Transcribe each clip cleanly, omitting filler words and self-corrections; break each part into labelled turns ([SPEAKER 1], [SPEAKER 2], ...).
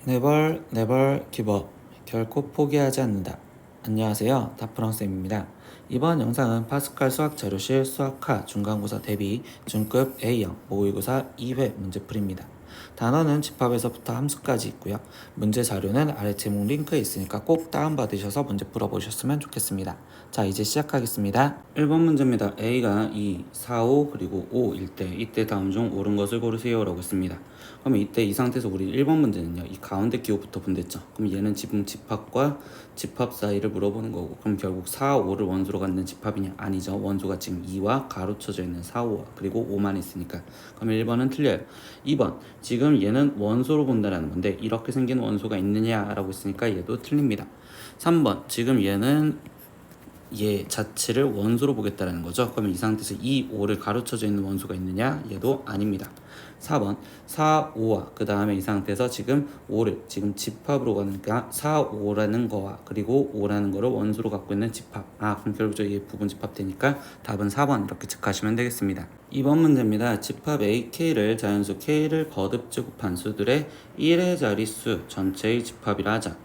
[SPEAKER 1] Never, never give up. 결코 포기하지 않는다. 안녕하세요. 다프랑쌤입니다. 이번 영상은 파스칼 수학자료실 수학하 중간고사 대비 중급 A형 모의고사 2회 문제풀이입니다. 단어는 집합에서부터 함수까지 있고요. 문제 자료는 아래 제목 링크에 있으니까 꼭 다운받으셔서 문제 풀어보셨으면 좋겠습니다. 자, 이제 시작하겠습니다. 1번 문제입니다. A가 2, 4, 5 그리고 5일 때 이때 다음 중 옳은 것을 고르세요 라고 했습니다. 그러면 이때 이 상태에서 우리 1번 문제는요, 이 가운데 기호부터 분됐죠. 그럼 얘는 지금 집합과 집합 사이를 물어보는 거고, 그럼 결국 4, 5를 원소로 갖는 집합이냐? 아니죠. 원소가 지금 2와 가로쳐져 있는 4, 5와 그리고 5만 있으니까. 그러면 1번은 틀려요. 2번, 지금 얘는 원소로 본다라는 건데 이렇게 생긴 원소가 있느냐라고 했으니까 얘도 틀립니다. 3번, 지금 얘는 얘 자체를 원소로 보겠다라는 거죠. 그러면 이 상태에서 2, 5를 가로쳐져 있는 원소가 있느냐? 얘도 아닙니다. 4번 4, 5와 그 다음에 이 상태에서 지금 5를 지금 집합으로 가니까 4, 5라는 거와 그리고 5라는 거를 원소로 갖고 있는 집합. 그럼 결국적으로 이 부분 집합되니까 답은 4번 이렇게 체크하시면 되겠습니다. 2번 문제입니다. 집합 A, K를 자연수 K를 거듭 제곱한 수들의 1의 자릿수 전체의 집합이라 하자.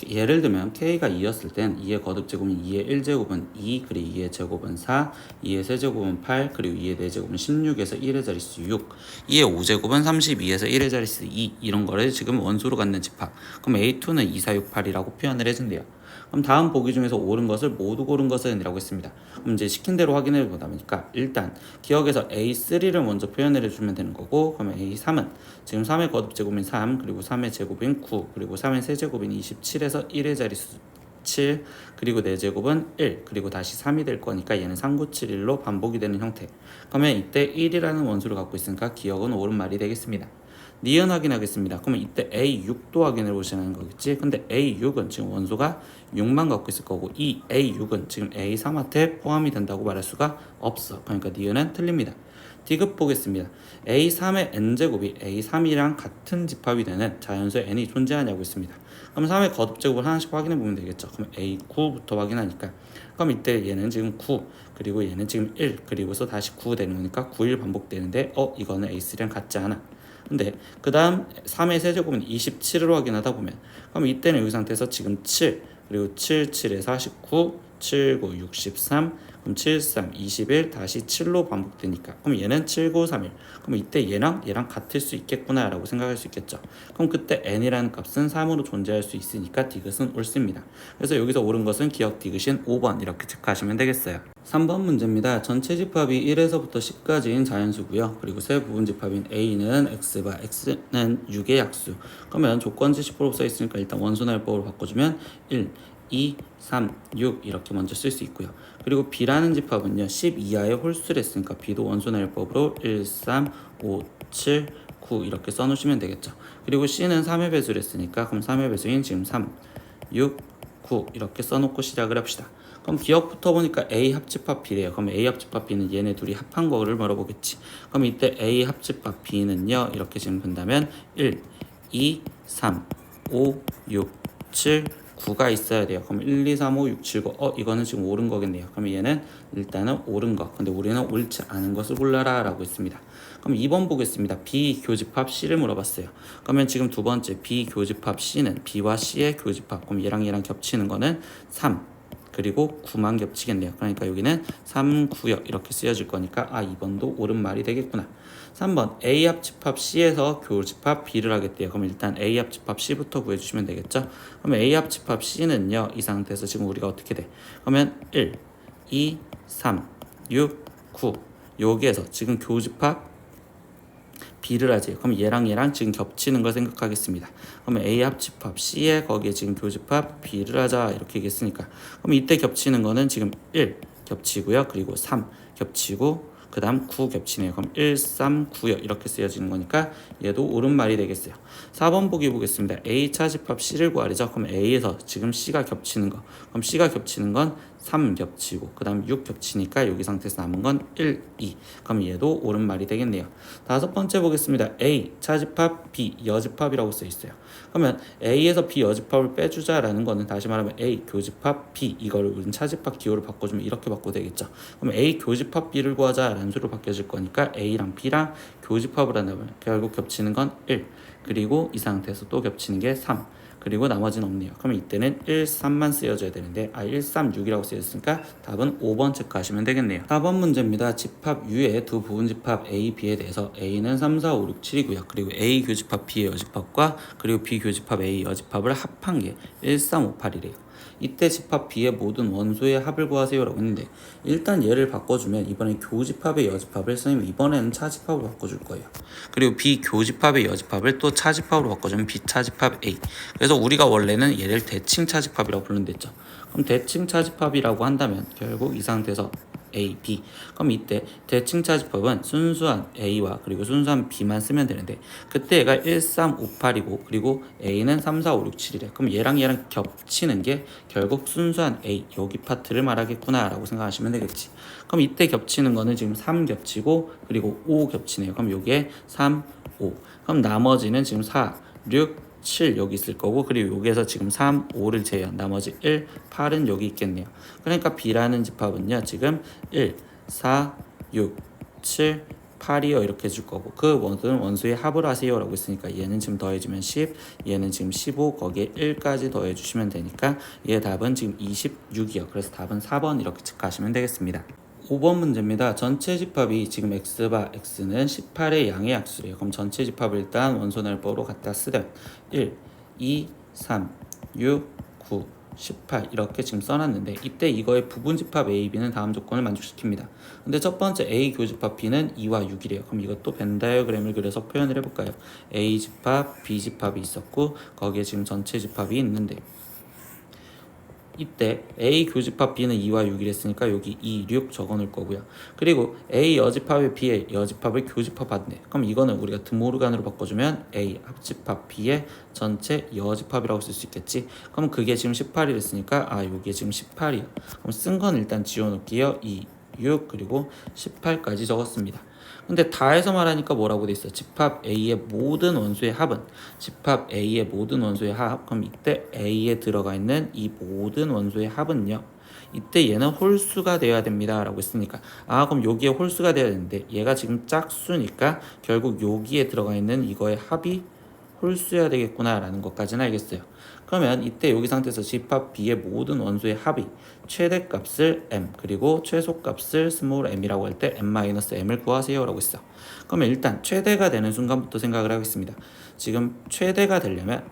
[SPEAKER 1] 예를 들면 K가 2였을 땐 2의 거듭제곱은 2의 1제곱은 2, 그리고 2의 제곱은 4, 2의 세제곱은 8, 그리고 2의 4제곱은 16에서 1의 자릿수 6, 2의 5제곱은 32에서 1의 자릿수 2, 이런 거를 지금 원소로 갖는 집합. 그럼 A2는 2, 4, 6, 8이라고 표현을 해준대요. 그럼 다음 보기 중에서 옳은 것을 모두 고른 것은 이라고 했습니다. 그럼 이제 시킨 대로 확인해 보다 보니까 일단 기억에서 A3를 먼저 표현을 해주면 되는 거고, 그러면 A3은 지금 3의 거듭제곱인 3, 그리고 3의 제곱인 9, 그리고 3의 세제곱인 27에서 1의 자릿수 7, 그리고 4제곱은 1, 그리고 다시 3이 될 거니까 얘는 3, 9, 7, 1로 반복이 되는 형태. 그러면 이때 1이라는 원소를 갖고 있으니까 기억은 옳은 말이 되겠습니다. 니은 확인하겠습니다. 그러면 이때 A6도 확인해 보시는 거겠지. 근데 A6은 지금 원소가 6만 갖고 있을 거고, 이 A6은 지금 A3한테 포함이 된다고 말할 수가 없어. 그러니까 니은은 틀립니다. 디귿 보겠습니다. A3의 n제곱이 A3이랑 같은 집합이 되는 자연수 n이 존재하냐고 있습니다. 그럼 3의 거듭제곱을 하나씩 확인해 보면 되겠죠. 그럼 A9부터 확인하니까, 그럼 이때 얘는 지금 9, 그리고 얘는 지금 1, 그리고서 다시 9 되는 거니까 9, 1 반복되는데 이거는 A3랑 같지 않아. 근데 그 다음 3의 세제곱은 27으로 확인하다 보면, 그럼 이때는 이 상태에서 지금 7, 그리고 7, 7에 49, 7, 9, 63, 그럼 7, 3, 21, 다시 7로 반복되니까, 그럼 얘는 7, 9, 3, 1. 그럼 이때 얘랑 같을 수 있겠구나 라고 생각할 수 있겠죠. 그럼 그때 n이라는 값은 3으로 존재할 수 있으니까 디귿은 옳습니다. 그래서 여기서 옳은 것은 기억 디귿인 5번 이렇게 체크하시면 되겠어요. 3번 문제입니다. 전체 집합이 1에서부터 10까지인 자연수고요. 그리고 세 부분 집합인 A는 X바, X는 6의 약수. 그러면 조건지 10% 써있으니까 일단 원소날법으로 바꿔주면 1, 2, 3, 6 이렇게 먼저 쓸 수 있고요. 그리고 B라는 집합은요, 10 이하의 홀수를 했으니까 B도 원소날법으로 1, 3, 5, 7, 9 이렇게 써놓으시면 되겠죠. 그리고 C는 3의 배수를 했으니까 그럼 3의 배수인 지금 3, 6, 9 이렇게 써놓고 시작을 합시다. 그럼 기억부터 보니까 A 합집합 B래요. 그럼 A 합집합 B는 얘네 둘이 합한 거를 물어보겠지. 그럼 이때 A 합집합 B는요, 이렇게 지금 본다면 1, 2, 3, 5, 6, 7, 9가 있어야 돼요. 그럼 1, 2, 3, 5, 6, 7, 9. 이거는 지금 옳은 거겠네요. 그러면 얘는 일단은 옳은 거. 근데 우리는 옳지 않은 것을 골라라 라고 했습니다. 그럼 2번 보겠습니다. B 교집합 C를 물어봤어요. 그러면 지금 두 번째 B 교집합 C는 B와 C의 교집합. 그럼 얘랑 겹치는 거는 3. 그리고 9만 겹치겠네요. 그러니까 여기는 3, 9역 이렇게 쓰여질 거니까 2번도 옳은 말이 되겠구나. 3번 A 합집합 C에서 교집합 B를 하겠대요. 그럼 일단 A 합집합 C부터 구해주시면 되겠죠. 그러면 A 합집합 C는요, 이 상태에서 지금 우리가 어떻게 돼? 그러면 1, 2, 3, 6, 9 여기에서 지금 교집합 B를 하지. 그럼 얘랑 지금 겹치는 걸 생각하겠습니다. 그러면 A 합집합 C에 거기에 지금 교집합 B를 하자 이렇게 얘기했으니까, 그럼 이때 겹치는 거는 지금 1 겹치고요. 그리고 3 겹치고 그 다음 9 겹치네요. 그럼 1, 3, 9요 이렇게 쓰여지는 거니까 얘도 옳은 말이 되겠어요. 4번 보기 보겠습니다. A 차집합 C를 구하래죠. 그럼 A에서 지금 C가 겹치는 거, 그럼 C가 겹치는 건 3 겹치고 그 다음 6 겹치니까 여기 상태에서 남은 건 1, 2. 그럼 얘도 옳은 말이 되겠네요. 다섯 번째 보겠습니다. A 차집합, B 여집합이라고 써 있어요. 그러면 A에서 B 여집합을 빼주자라는 거는 다시 말하면 A 교집합 B 이거를 우린 차집합 기호를 바꿔주면 이렇게 바꿔도 되겠죠. 그럼 A 교집합 B를 구하자라는 수로 바뀌어질 거니까 A랑 B랑 교집합을 한다면 결국 겹치는 건 1. 그리고 이 상태에서 또 겹치는 게 3. 그리고 나머지는 없네요. 그럼 이때는 1, 3만 쓰여져야 되는데 1, 3, 6이라고 쓰였으니까 답은 5번 체크하시면 되겠네요. 4번 문제입니다. 집합 U의 두 부분집합 A, B에 대해서 A는 3, 4, 5, 6, 7이고요. 그리고 A 교집합 B의 여집합과 그리고 B 교집합 A 여집합을 합한 게 1, 3, 5, 8이래요. 이때 집합 B의 모든 원소의 합을 구하세요라고 했는데 일단 얘를 바꿔주면 이번에 교집합의 여집합을 선생님 이번에는 차집합으로 바꿔줄 거예요. 그리고 B 교집합의 여집합을 또 차집합으로 바꿔주면 B 차집합 A. 그래서 우리가 원래는 얘를 대칭 차집합이라고 부르는데 있죠. 그럼 대칭 차집합이라고 한다면 결국 이 상태에서 A, B. 그럼 이때 대칭 차집합은 순수한 A와 그리고 순수한 B만 쓰면 되는데 그때 얘가 1, 3, 5, 8이고 그리고 A는 3, 4, 5, 6, 7이래. 그럼 얘랑 겹치는 게 결국 순수한 A 여기 파트를 말하겠구나 라고 생각하시면 되겠지. 그럼 이때 겹치는 거는 지금 3 겹치고 그리고 5 겹치네요. 그럼 요게 3, 5. 그럼 나머지는 지금 4, 6, 7 여기 있을 거고 그리고 여기에서 지금 3, 5를 제외한 나머지 1, 8은 여기 있겠네요. 그러니까 B라는 집합은요 지금 1, 4, 6, 7, 8이요 이렇게 해줄 거고 그 모든 원소의 합을 하세요 라고 했으니까 얘는 지금 더해주면 10, 얘는 지금 15 거기에 1까지 더해주시면 되니까 얘 답은 지금 26이요. 그래서 답은 4번 이렇게 체크하시면 되겠습니다. 5번 문제입니다. 전체 집합이 지금 x바 x는 18의 양의 약수래요. 그럼 전체 집합을 일단 원소날법으로 갖다 쓰면 1, 2, 3, 6, 9, 18 이렇게 지금 써놨는데 이때 이거의 부분집합 A, B는 다음 조건을 만족시킵니다. 근데 첫 번째 A 교집합 B는 2와 6이래요. 그럼 이것도 벤 다이어그램을 그려서 표현을 해볼까요? A 집합, B 집합이 있었고 거기에 지금 전체 집합이 있는데 이때 A 교집합 B는 2와 6이랬으니까 여기 2, 6 적어놓을 거고요. 그리고 A 여집합의 B의 여집합을 교집합하네. 그럼 이거는 우리가 드모르간으로 바꿔주면 A 합집합 B의 전체 여집합이라고 쓸 수 있겠지. 그럼 그게 지금 18이랬으니까 여기에 지금 18이요. 그럼 쓴 건 일단 지워놓을게요. 2, 6 그리고 18까지 적었습니다. 근데 다해서 말하니까 뭐라고 돼 있어? 집합 A의 모든 원소의 합은 집합 A의 모든 원소의 합. 그럼 이때 A에 들어가 있는 이 모든 원소의 합은요. 이때 얘는 홀수가 되어야 됩니다 라고 했으니까 그럼 여기에 홀수가 되어야 되는데 얘가 지금 짝수니까 결국 여기에 들어가 있는 이거의 합이 홀수여야 되겠구나 라는 것까지는 알겠어요. 그러면 이때 여기 상태에서 집합 B의 모든 원소의 합이 최대값을 m 그리고 최소값을 스몰 m이라고 할 때 m-m을 구하세요 라고 했어. 그러면 일단 최대가 되는 순간부터 생각을 하겠습니다. 지금 최대가 되려면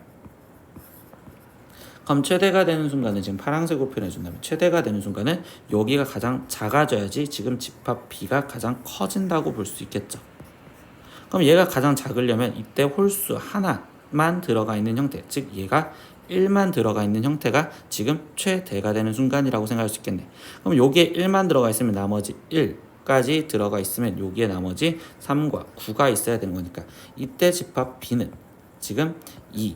[SPEAKER 1] 그럼 최대가 되는 순간은 지금 파란색으로 표현해준다면 최대가 되는 순간은 여기가 가장 작아져야지 지금 집합 B가 가장 커진다고 볼 수 있겠죠. 그럼 얘가 가장 작으려면 이때 홀수 하나만 들어가 있는 형태, 즉 얘가 1만 들어가 있는 형태가 지금 최대가 되는 순간이라고 생각할 수 있겠네. 그럼 여기에 1만 들어가 있으면 나머지 1까지 들어가 있으면 여기에 나머지 3과 9가 있어야 되는 거니까 이때 집합 B는 지금 2,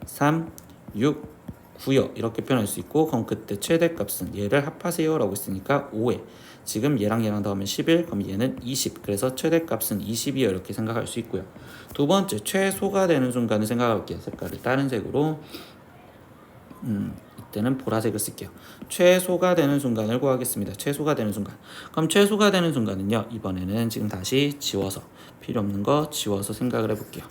[SPEAKER 1] 3, 6, 9요 이렇게 표현할 수 있고 그럼 그때 최대값은 얘를 합하세요 라고 했으니까 5에 지금 얘랑 더하면 11 그럼 얘는 20 그래서 최대값은 20이요 이렇게 생각할 수 있고요. 두 번째 최소가 되는 순간을 생각할게요. 색깔을 다른 색으로 이때는 보라색을 쓸게요. 최소가 되는 순간을 구하겠습니다. 최소가 되는 순간. 그럼 최소가 되는 순간은요. 이번에는 지금 다시 지워서 필요 없는 거 지워서 생각을 해볼게요.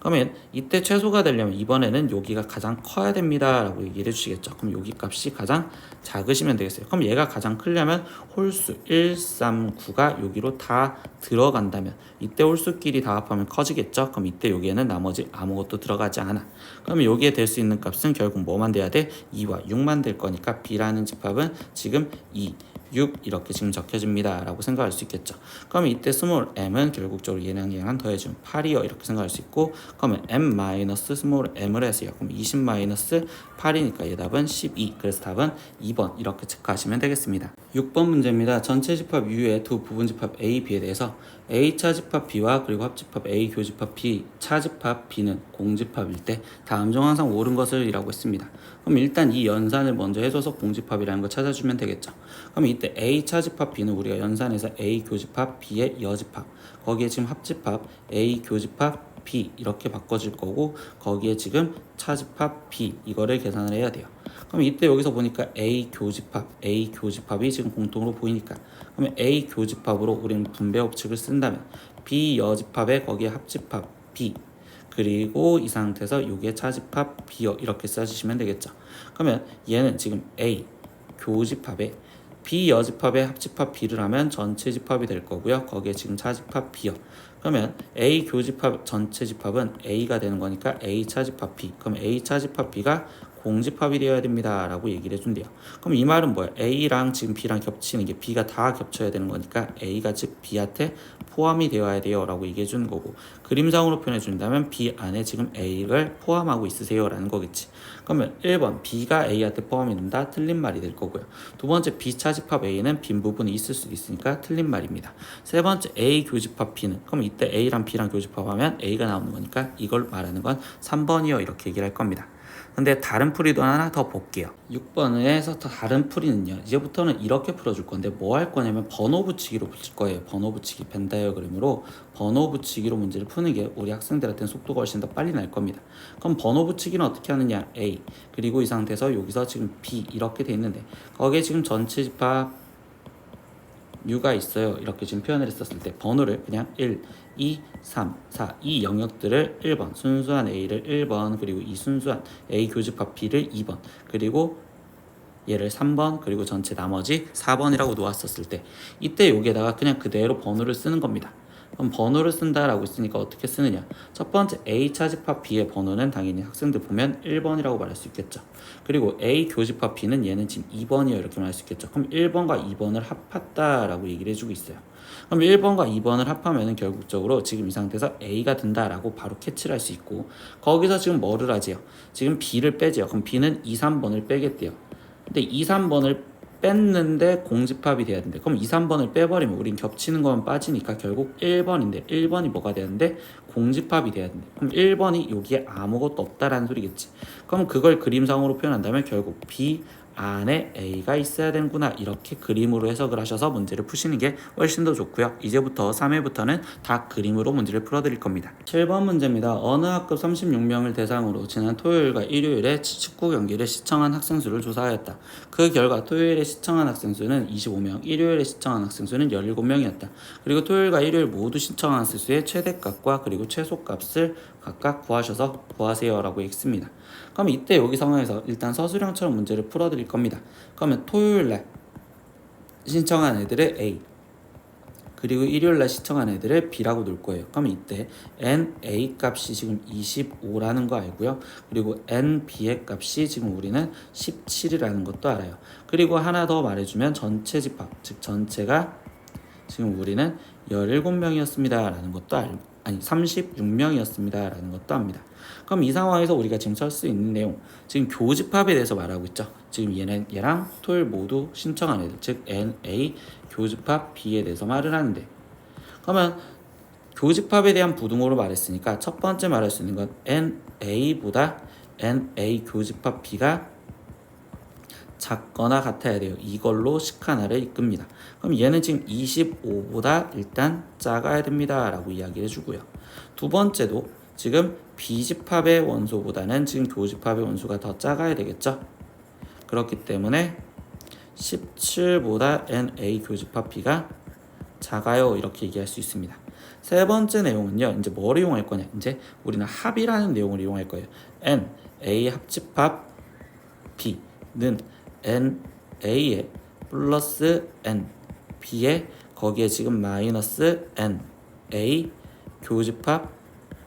[SPEAKER 1] 그러면 이때 최소가 되려면 이번에는 여기가 가장 커야 됩니다 라고 얘기를 해주시겠죠. 그럼 여기 값이 가장 작으시면 되겠어요. 그럼 얘가 가장 크려면 홀수 1, 3, 9가 여기로 다 들어간다면 이때 홀수끼리 다 합하면 커지겠죠. 그럼 이때 여기에는 나머지 아무것도 들어가지 않아. 그러면 여기에 될 수 있는 값은 결국 뭐만 돼야 돼? 2와 6만 될 거니까 B라는 집합은 지금 2, 6 이렇게 지금 적혀집니다 라고 생각할 수 있겠죠. 그럼 이때 스몰 m은 결국적으로 얘랑 더해주면 8이요 이렇게 생각할 수 있고 그러면 m 마이너스 스몰 m을 해서요. 그럼 20 마이너스 8이니까 얘 답은 12. 그래서 답은 2번 이렇게 체크하시면 되겠습니다. 6번 문제입니다. 전체 집합 U의 두 부분 집합 A, B에 대해서 A 차집합 B와 그리고 합집합 A 교집합 B 차집합 B는 공집합일 때 다음 중 항상 옳은 것을 이라고 했습니다. 그럼 일단 이 연산을 먼저 해줘서 공집합이라는 걸 찾아주면 되겠죠. 그럼 이때 A 차집합 B는 우리가 연산해서 A 교집합 B의 여집합, 거기에 지금 합집합 A 교집합 B 이렇게 바꿔줄 거고, 거기에 지금 차집합 B 이거를 계산을 해야 돼요. 그럼 이때 여기서 보니까 A 교집합이 지금 공통으로 보이니까, 그러면 A 교집합으로 우리는 분배 법칙을 쓴다면 B 여집합에 거기에 합집합 B, 그리고 이 상태에서 여기에 차집합 B여 이렇게 써주시면 되겠죠. 그러면 얘는 지금 A 교집합에 B 여집합에 합집합 B를 하면 전체 집합이 될 거고요. 거기에 지금 차집합 B여. 그러면 A 교집합 전체 집합은 A가 되는 거니까 A 차집합 B. 그럼 A 차집합 B가 공집합이 되어야 됩니다 라고 얘기를 해준대요. 그럼 이 말은 뭐야? A랑 지금 B랑 겹치는 게 B가 다 겹쳐야 되는 거니까 A가 즉 B한테 포함이 되어야 돼요 라고 얘기해 주는 거고, 그림상으로 표현해 준다면 B 안에 지금 A를 포함하고 있으세요 라는 거겠지. 그러면 1번 B가 A한테 포함이 된다, 틀린 말이 될 거고요. 두 번째 B 차집합 A는 빈 부분이 있을 수도 있으니까 틀린 말입니다. 세 번째 A 교집합 B는, 그럼 이때 A랑 B랑 교집합하면 A가 나오는 거니까 이걸 말하는 건 3번이요 이렇게 얘기를 할 겁니다. 근데 다른 풀이도 하나 더 볼게요. 6번에서 더 다른 풀이는요, 이제부터는 이렇게 풀어줄 건데 뭐 할 거냐면 번호 붙이기로 풀 거예요. 번호 붙이기 벤 다이어그램으로 번호 붙이기로 문제를 푸는 게 우리 학생들한테는 속도가 훨씬 더 빨리 날 겁니다. 그럼 번호 붙이기는 어떻게 하느냐? A 그리고 이 상태에서 여기서 지금 B 이렇게 돼 있는데 거기에 지금 전체 집합 U가 있어요. 이렇게 지금 표현을 했었을 때 번호를 그냥 1, 2, 3, 4 이 영역들을 1번, 순수한 A를 1번, 그리고 이 순수한 A 교집합 B를 2번, 그리고 얘를 3번, 그리고 전체 나머지 4번이라고 놓았었을 때 이때 여기에다가 그냥 그대로 번호를 쓰는 겁니다. 그럼 번호를 쓴다라고 했으니까 어떻게 쓰느냐? 첫 번째 A 차집합 B의 번호는 당연히 학생들 보면 1번이라고 말할 수 있겠죠. 그리고 A 교집합 B는 얘는 지금 2번이요 이렇게 말할 수 있겠죠. 그럼 1번과 2번을 합했다라고 얘기를 해주고 있어요. 그럼 1번과 2번을 합하면 결국적으로 지금 이 상태에서 A가 된다라고 바로 캐치를 할 수 있고, 거기서 지금 뭐를 하지요? 지금 B를 빼지요. 그럼 B는 2, 3번을 빼겠대요. 근데 2, 3번을 뺐는데 공집합이 돼야 되는데, 그럼 2, 3번을 빼버리면 우린 겹치는 것만 빠지니까 결국 1번인데 1번이 뭐가 되는데 공집합이 돼야 되는데, 그럼 1번이 여기에 아무것도 없다라는 소리겠지. 그럼 그걸 그림상으로 표현한다면 결국 B 안에 A가 있어야 되는구나 이렇게 그림으로 해석을 하셔서 문제를 푸시는 게 훨씬 더 좋고요. 이제부터 3회부터는 다 그림으로 문제를 풀어드릴 겁니다. 7번 문제입니다. 어느 학급 36명을 대상으로 지난 토요일과 일요일에 축구 경기를 시청한 학생 수를 조사하였다. 그 결과 토요일에 시청한 학생 수는 25명, 일요일에 시청한 학생 수는 17명이었다. 그리고 토요일과 일요일 모두 시청한 학생 수의 최대값과 그리고 최소값을 각각 구하세요 라고 했습니다. 그럼 이때 여기 상황에서 일단 서술형처럼 문제를 풀어드릴 겁니다. 그러면 토요일날 신청한 애들의 A, 그리고 일요일날 시청한 애들의 B라고 놓을 거예요. 그럼 이때 NA 값이 지금 25라는 거 알고요. 그리고 NB의 값이 지금 우리는 17이라는 것도 알아요. 그리고 하나 더 말해주면 전체 집합, 즉 전체가 지금 우리는 17명이었습니다 라는 것도 알고, 아니 36명이었습니다 라는 것도 압니다. 그럼 이 상황에서 우리가 지금 쓸 수 있는 내용, 지금 교집합에 대해서 말하고 있죠. 지금 얘랑 토요일 모두 신청한 애들, 즉 NA 교집합 B에 대해서 말을 하는데, 그러면 교집합에 대한 부등호로 말했으니까 첫 번째 말할 수 있는 건 NA보다 NA 교집합 B가 작거나 같아야 돼요. 이걸로 식 하나를 이끕니다. 그럼 얘는 지금 25보다 일단 작아야 됩니다 라고 이야기를 해주고요. 두 번째도 지금 B집합의 원소보다는 지금 교집합의 원소가 더 작아야 되겠죠. 그렇기 때문에 17보다 NA 교집합 B가 작아요 이렇게 얘기할 수 있습니다. 세 번째 내용은요, 이제 뭘 이용할 거냐? 이제 우리는 합이라는 내용을 이용할 거예요. NA 합집합 B는 NA에 플러스 N B에 거기에 지금 마이너스 NA 교집합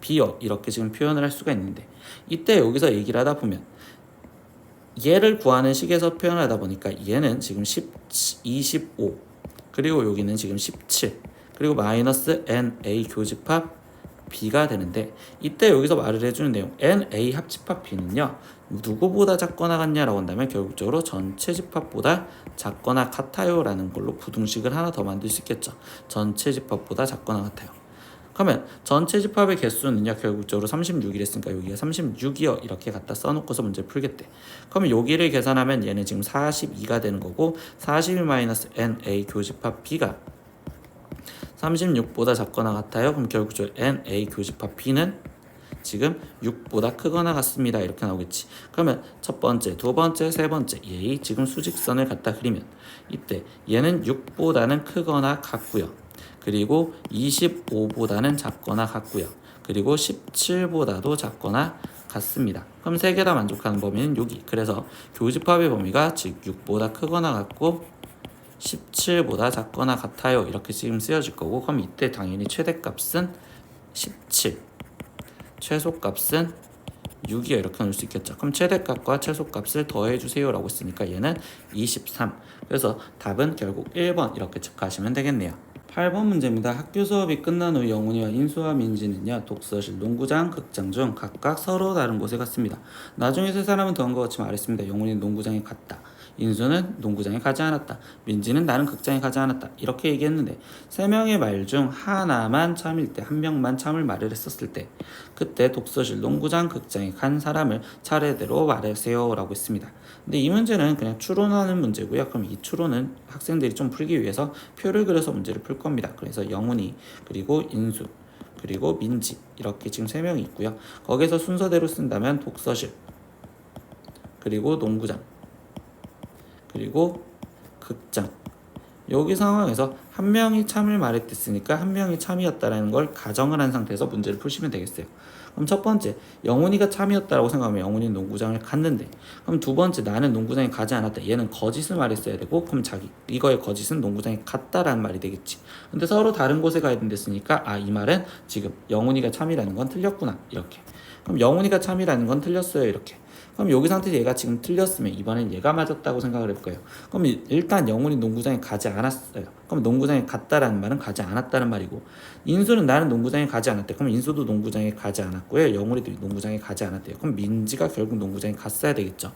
[SPEAKER 1] B요 이렇게 지금 표현을 할 수가 있는데, 이때 여기서 얘기를 하다 보면 얘를 구하는 식에서 표현하다 보니까 얘는 지금 25 그리고 여기는 지금 17 그리고 마이너스 NA 교집합 B가 되는데 이때 여기서 말을 해주는 내용 NA 합집합 B는요 누구보다 작거나 같냐라고 한다면 결국적으로 전체 집합보다 작거나 같아요 라는 걸로 부등식을 하나 더 만들 수 있겠죠. 전체 집합보다 작거나 같아요. 그러면 전체 집합의 개수는요 결국적으로 36이랬으니까 여기가 36이요 이렇게 갖다 써놓고서 문제를 풀겠대. 그러면 여기를 계산하면 얘는 지금 42가 되는 거고 42-NA 교집합 B가 36보다 작거나 같아요. 그럼 결국적으로 NA 교집합 B는 지금 6보다 크거나 같습니다. 이렇게 나오겠지. 그러면 첫 번째, 두 번째, 세 번째 얘 지금 수직선을 갖다 그리면 이때 얘는 6보다는 크거나 같고요. 그리고 25보다는 작거나 같고요. 그리고 17보다도 작거나 같습니다. 그럼 세 개 다 만족하는 범위는 여기. 그래서 교집합의 범위가 즉 6보다 크거나 같고 17보다 작거나 같아요. 이렇게 지금 쓰여질 거고 그럼 이때 당연히 최대값은 17, 최소값은 6이요. 이렇게 넣을 수 있겠죠. 그럼 최대값과 최소값을 더해주세요 라고 했으니까 얘는 23. 그래서 답은 결국 1번 이렇게 체크하시면 되겠네요. 8번 문제입니다. 학교 수업이 끝난 후 영훈이와 인수와 민지는요 독서실, 농구장, 극장 중 각각 서로 다른 곳에 갔습니다. 나중에 세 사람은 더한 것 같이 말했습니다. 영훈이는 농구장에 갔다, 인수는 농구장에 가지 않았다, 민지는 나는 극장에 가지 않았다 이렇게 얘기했는데 세 명의 말 중 하나만 참일 때, 한 명만 참을 말을 했었을 때 그때 독서실, 농구장, 극장에 간 사람을 차례대로 말하세요 라고 했습니다. 근데 이 문제는 그냥 추론하는 문제고요. 그럼 이 추론은 학생들이 좀 풀기 위해서 표를 그려서 문제를 풀 겁니다. 그래서 영훈이, 그리고 인수, 그리고 민지 이렇게 지금 세 명이 있고요. 거기서 순서대로 쓴다면 독서실, 그리고 농구장, 그리고 극장. 여기 상황에서 한 명이 참을 말했댔으니까 한 명이 참이었다라는 걸 가정을 한 상태에서 문제를 푸시면 되겠어요. 그럼 첫 번째, 영훈이가 참이었다라고 생각하면 영훈이는 농구장을 갔는데, 그럼 두 번째, 나는 농구장에 가지 않았다. 얘는 거짓을 말했어야 되고, 그럼 이거의 거짓은 농구장에 갔다라는 말이 되겠지. 근데 서로 다른 곳에 가야 된댔으니까 이 말은 지금 영훈이가 참이라는 건 틀렸구나 이렇게. 그럼 영훈이가 참이라는 건 틀렸어요 이렇게. 그럼 여기 상태에서 얘가 지금 틀렸으면 이번엔 얘가 맞았다고 생각을 해볼까요? 그럼 일단 영훈이 농구장에 가지 않았어요. 그럼 농구장에 갔다라는 말은 가지 않았다는 말이고, 인수는 나는 농구장에 가지 않았대. 그럼 인수도 농구장에 가지 않았고요. 영훈이도 농구장에 가지 않았대요. 그럼 민지가 결국 농구장에 갔어야 되겠죠.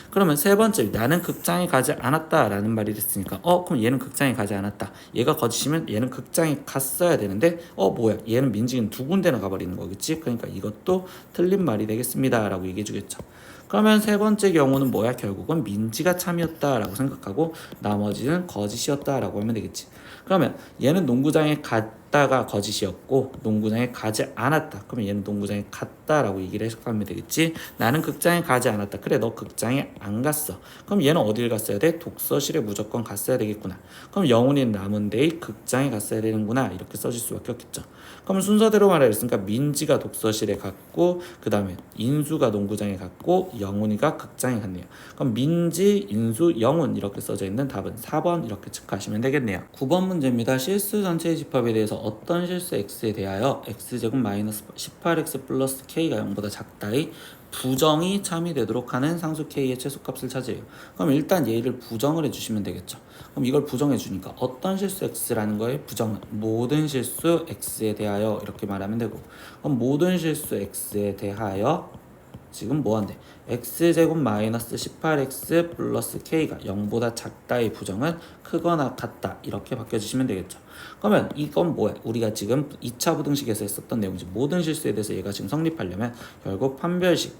[SPEAKER 1] 그러면 세 번째, 나는 극장에 가지 않았다라는 말이 됐으니까 그럼 얘는 극장에 가지 않았다. 얘가 거짓이면 얘는 극장에 갔어야 되는데 뭐야, 얘는 민지는 두 군데나 가버리는 거겠지. 그러니까 이것도 틀린 말이 되겠습니다 라고 얘기해 주겠죠. 그러면 세 번째 경우는 뭐야? 결국은 민지가 참이었다라고 생각하고 나머지는 거짓이었다라고 하면 되겠지. 그러면 얘는 농구장에 갔다가 거짓이었고 농구장에 가지 않았다. 그러면 얘는 농구장에 갔다라고 얘기를 해석하면 되겠지. 나는 극장에 가지 않았다. 그래, 너 극장에 안 갔어. 그럼 얘는 어딜 갔어야 돼? 독서실에 무조건 갔어야 되겠구나. 그럼 영훈이는 남은 데이 극장에 갔어야 되는구나. 이렇게 써질 수밖에 없겠죠. 그럼 순서대로 말하랬으니까 민지가 독서실에 갔고 그 다음에 인수가 농구장에 갔고 영훈이가 극장에 갔네요. 그럼 민지, 인수, 영훈 이렇게 써져 있는 답은 4번 이렇게 체크하시면 되겠네요. 9번 문제입니다. 실수 전체의 집합에 대해서 어떤 실수 x에 대하여 x제곱 마이너스 18x 플러스 k가 0보다 작다의 부정이 참이되도록 하는 상수 k의 최소값을 찾으래요. 그럼 일단 얘를 부정을 해주시면 되겠죠. 그럼 이걸 부정해 주니까 어떤 실수 x라는 거의 부정은 모든 실수 x에 대하여 이렇게 말하면 되고, 그럼 모든 실수 x에 대하여 지금 뭐한대? x제곱 마이너스 18x 플러스 k가 0보다 작다의 부정은 크거나 같다 이렇게 바꿔주시면 되겠죠. 그러면 이건 뭐야? 우리가 지금 2차 부등식에서 했었던 내용이지. 모든 실수에 대해서 얘가 지금 성립하려면 결국 판별식,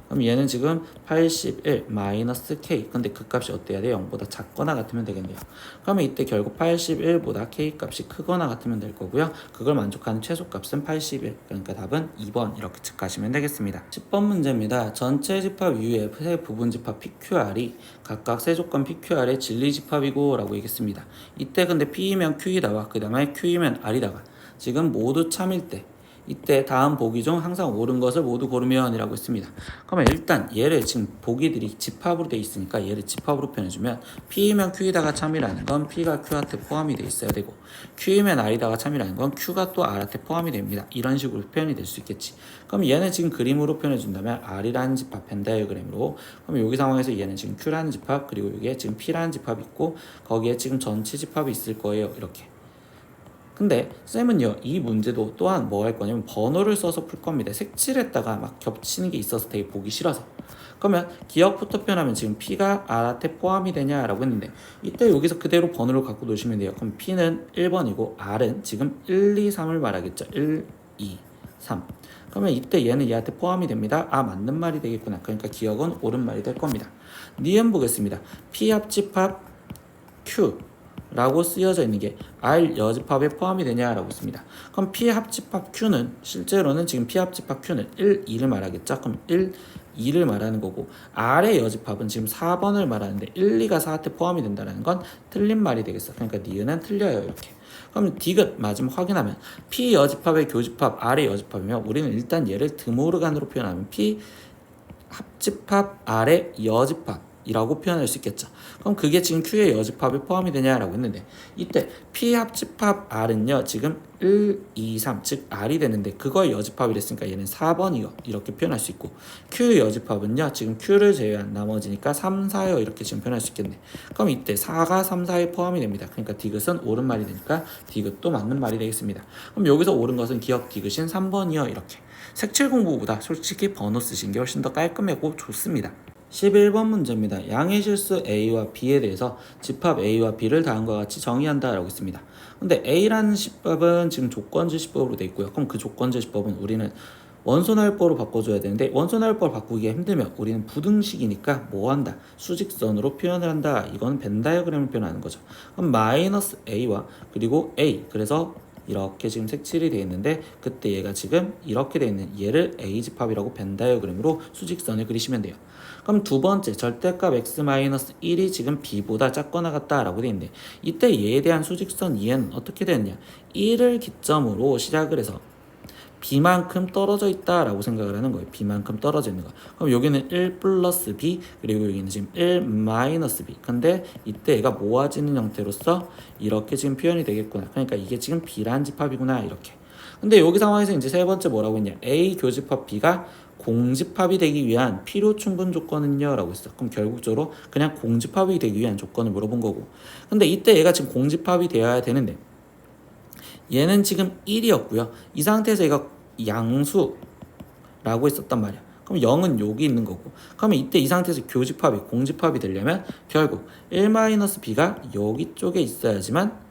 [SPEAKER 1] 그럼 얘는 지금 81 마이너스 k, 근데 그 값이 어때야 돼? 0보다 작거나 같으면 되겠네요. 그러면 이때 결국 81보다 k 값이 크거나 같으면 될 거고요. 그걸 만족하는 최소값은 81, 그러니까 답은 2번 이렇게 체크하시면 되겠습니다. 10번 문제입니다. 전체 집합 U의 세 부분 집합 PQR이 각각 세 조건 PQR의 진리 집합이고 라고 얘기했습니다. 이때 근데 P이면 Q이다가 그 다음에 Q이면 R이다가 지금 모두 참일 때 이때 다음 보기 중 항상 옳은 것을 모두 고르면 이라고 했습니다. 그러면 일단 얘를 지금 보기들이 집합으로 돼 있으니까 얘를 집합으로 표현해주면 P이면 Q이다가 참이라는 건 P가 Q한테 포함이 돼 있어야 되고, Q이면 R이다가 참이라는 건 Q가 또 R한테 포함이 됩니다. 이런 식으로 표현이 될 수 있겠지. 그럼 얘는 지금 그림으로 표현해준다면 R이라는 집합 벤 다이어그램으로, 그럼 여기 상황에서 얘는 지금 Q라는 집합, 그리고 여기에 지금 P라는 집합이 있고 거기에 지금 전체 집합이 있을 거예요. 이렇게. 근데 쌤은요 이 문제도 또한 뭐 할 거냐면 번호를 써서 풀 겁니다. 색칠했다가 막 겹치는 게 있어서 되게 보기 싫어서. 그러면 기억부터 표현하면 지금 P가 R한테 포함이 되냐라고 했는데 이때 여기서 그대로 번호를 갖고 놓으시면 돼요. 그럼 P는 1번이고 R은 지금 1, 2, 3을 말하겠죠. 1, 2, 3. 그러면 이때 얘는 얘한테 포함이 됩니다. 아 맞는 말이 되겠구나. 그러니까 기억은 옳은 말이 될 겁니다. 니은 보겠습니다. P 합집합 Q 라고 쓰여져 있는 게 R 여집합에 포함이 되냐라고 있습니다. 그럼 P 합집합 Q는 실제로는 지금 P 합집합 Q는 1, 2를 말하겠죠. 그럼 1, 2를 말하는 거고 R의 여집합은 지금 4번을 말하는데 1, 2가 4한테 포함이 된다는 건 틀린 말이 되겠어. 그러니까 니은은 틀려요. 이렇게. 그럼 디귿 마지막 확인하면 P 여집합의 교집합 R의 여집합이면 우리는 일단 얘를 드모르간으로 표현하면 P 합집합 R의 여집합 이라고 표현할 수 있겠죠. 그럼 그게 지금 Q의 여집합에 포함이 되냐라고 했는데 이때 P 합집합 R은요 지금 1, 2, 3 즉 R이 되는데 그거의 여집합이 됐으니까 얘는 4번이요 이렇게 표현할 수 있고 Q의 여집합은요 지금 Q를 제외한 나머지니까 3, 4요 이렇게 지금 표현할 수 있겠네. 그럼 이때 4가 3, 4에 포함이 됩니다. 그러니까 디귿은 옳은 말이 되니까 디귿도 맞는 말이 되겠습니다. 그럼 여기서 옳은 것은 기억 디귿인 3번이요 이렇게. 색칠 공부보다 솔직히 번호 쓰신 게 훨씬 더 깔끔하고 좋습니다. 11번 문제입니다. 양의 실수 A와 B에 대해서 집합 A와 B를 다음과 같이 정의한다 라고 있습니다. 근데 A라는 시법은 지금 조건제시법으로 되어 있고요. 그럼 그 조건제시법은 우리는 원소나열법으로 바꿔줘야 되는데 원소나열법을 바꾸기가 힘들면 우리는 부등식이니까 뭐 한다? 수직선으로 표현을 한다. 이건 벤 다이어그램을 표현하는 거죠. 그럼 마이너스 A와 그리고 A 그래서 이렇게 지금 색칠이 되어 있는데 그때 얘가 지금 이렇게 되어 있는 얘를 A집합이라고 벤 다이어그램으로 수직선을 그리시면 돼요. 그럼 두 번째 절대값 x-1이 지금 b보다 작거나 같다라고 되어 있는데 이때 얘에 대한 수직선 이해는 어떻게 되느냐 1을 기점으로 시작을 해서 b만큼 떨어져 있다라고 생각을 하는 거예요. b만큼 떨어져 있는 거. 그럼 여기는 1 플러스 b 그리고 여기는 지금 1 마이너스 b. 근데 이때 얘가 모아지는 형태로서 이렇게 지금 표현이 되겠구나. 그러니까 이게 지금 b란 집합이구나 이렇게. 근데 여기 상황에서 이제 세 번째 뭐라고 했냐 a 교집합 b가 공집합이 되기 위한 필요 충분 조건은요 라고 했어. 그럼 결국적으로 그냥 공집합이 되기 위한 조건을 물어본 거고 근데 이때 얘가 지금 공집합이 되어야 되는데 얘는 지금 1이었고요 이 상태에서 얘가 양수라고 했었단 말이야. 그럼 0은 여기 있는 거고 그러면 이때 이 상태에서 교집합이 공집합이 되려면 결국 1-b가 여기 쪽에 있어야지만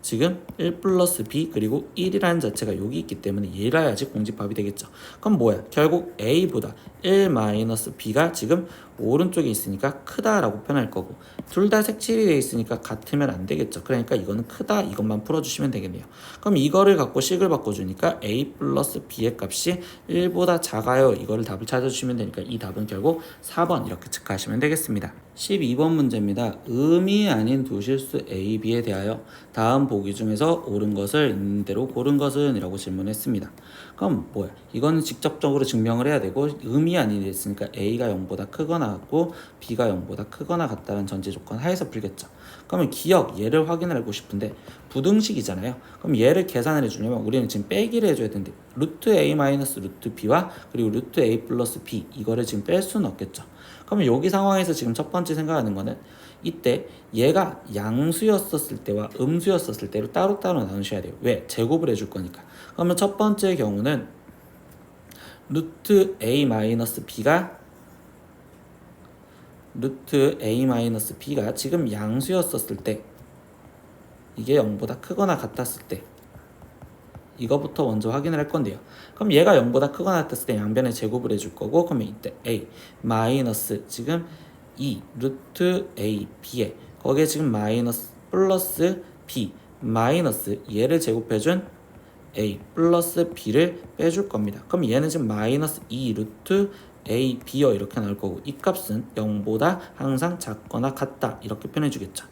[SPEAKER 1] 지금 1 플러스 b 그리고 1이라는 자체가 여기 있기 때문에 얘라야지 공집합이 되겠죠. 그럼 뭐야? 결국 a보다 1 마이너스 b가 지금 오른쪽에 있으니까 크다라고 표현할 거고 둘 다 색칠이 되어 있으니까 같으면 안 되겠죠. 그러니까 이거는 크다 이것만 풀어주시면 되겠네요. 그럼 이거를 갖고 식을 바꿔주니까 a 플러스 b의 값이 1보다 작아요. 이거를 답을 찾아주시면 되니까 이 답은 결국 4번 이렇게 체크하시면 되겠습니다. 12번 문제입니다. 음이 아닌 두 실수 A, B에 대하여 다음 보기 중에서 옳은 것을 있는 대로 고른 것은? 이라고 질문했습니다. 그럼 뭐야? 이거는 직접적으로 증명을 해야 되고 음이 아닌 했으니까 A가 0보다 크거나 같고 B가 0보다 크거나 같다는 전제 조건 하에서 풀겠죠. 그러면 기억 얘를 확인하고 싶은데 부등식이잖아요. 그럼 얘를 계산을 해주려면 우리는 지금 빼기를 해줘야 되는데 루트 A 마이너스 루트 B와 그리고 루트 A 플러스 B 이거를 지금 뺄 수는 없겠죠. 그러면 여기 상황에서 지금 첫 번째 생각하는 거는 이때 얘가 양수였었을 때와 음수였었을 때로 따로따로 나누셔야 돼요. 왜? 제곱을 해줄 거니까. 그러면 첫 번째 경우는 루트 A 마이너스 B가 지금 양수였었을 때 이게 0보다 크거나 같았을 때 이거부터 먼저 확인을 할 건데요. 그럼 얘가 0보다 크거나 같았을 때 양변에 제곱을 해줄 거고 그러면 이때 a 마이너스 지금 2 루트 a b에 거기에 지금 마이너스 플러스 b 마이너스 얘를 제곱해준 a 플러스 b를 빼줄 겁니다. 그럼 얘는 지금 마이너스 2 루트 a b요 이렇게 나올 거고 이 값은 0보다 항상 작거나 같다 이렇게 표현해 주겠죠.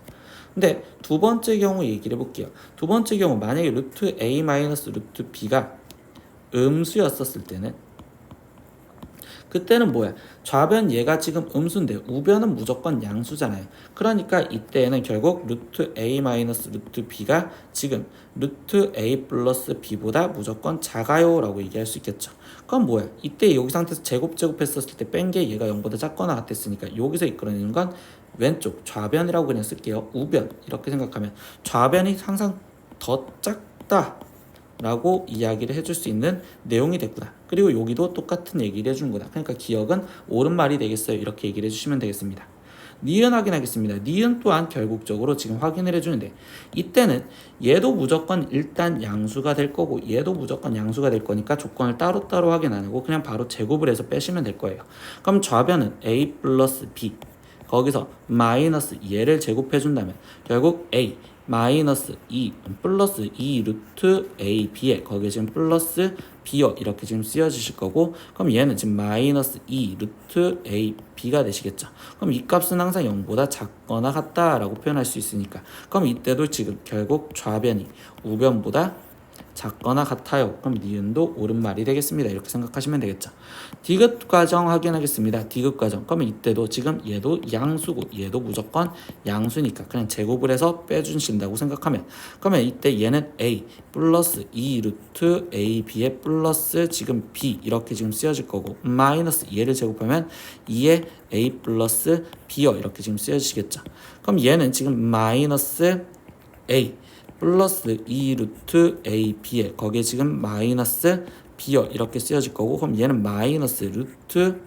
[SPEAKER 1] 근데 두 번째 경우 얘기를 해볼게요. 두 번째 경우 만약에 루트 a 마이너스 루트 b가 음수였었을 때는 그때는 뭐야? 좌변 얘가 지금 음수인데 우변은 무조건 양수잖아요. 그러니까 이때에는 결국 루트 a 마이너스 루트 b가 지금 루트 a 플러스 b보다 무조건 작아요 라고 얘기할 수 있겠죠. 그럼 뭐야? 이때 여기 상태에서 제곱했었을 때 뺀 게 얘가 0보다 작거나 같았으니까 여기서 이끌어내는 건 왼쪽 좌변이라고 그냥 쓸게요. 우변 이렇게 생각하면 좌변이 항상 더 작다 라고 이야기를 해줄 수 있는 내용이 됐구나. 그리고 여기도 똑같은 얘기를 해준 거다. 그러니까 기억은 옳은 말이 되겠어요. 이렇게 얘기를 해주시면 되겠습니다. 니은 확인하겠습니다. 니은 또한 결국적으로 지금 확인을 해주는데 이때는 얘도 무조건 일단 양수가 될 거고 얘도 무조건 양수가 될 거니까 조건을 따로따로 확인 안 하고 그냥 바로 제곱을 해서 빼시면 될 거예요. 그럼 좌변은 a 플러스 b 거기서 마이너스 얘를 제곱해 준다면 결국 a 마이너스 2 플러스 2 루트 a b에 거기에 지금 플러스 b요 이렇게 지금 쓰여지실 거고 그럼 얘는 지금 마이너스 2 루트 a b가 되시겠죠. 그럼 이 값은 항상 0보다 작거나 같다라고 표현할 수 있으니까 그럼 이때도 지금 결국 좌변이 우변보다 작거나 같아요. 그럼 니은도 옳은 말이 되겠습니다. 이렇게 생각하시면 되겠죠. 디귿 과정 확인하겠습니다. 디귿 과정. 그러면 이때도 지금 얘도 양수고 얘도 무조건 양수니까 그냥 제곱을 해서 빼주신다고 생각하면 그러면 이때 얘는 a 플러스 2 루트 ab에 플러스 지금 b 이렇게 지금 쓰여질 거고 마이너스 얘를 제곱하면 2에 a 플러스 b요 이렇게 지금 쓰여지겠죠. 그럼 얘는 지금 마이너스 a 플러스 2 루트 a b에 거기에 지금 마이너스 b요 이렇게 쓰여질 거고 그럼 얘는 마이너스 루트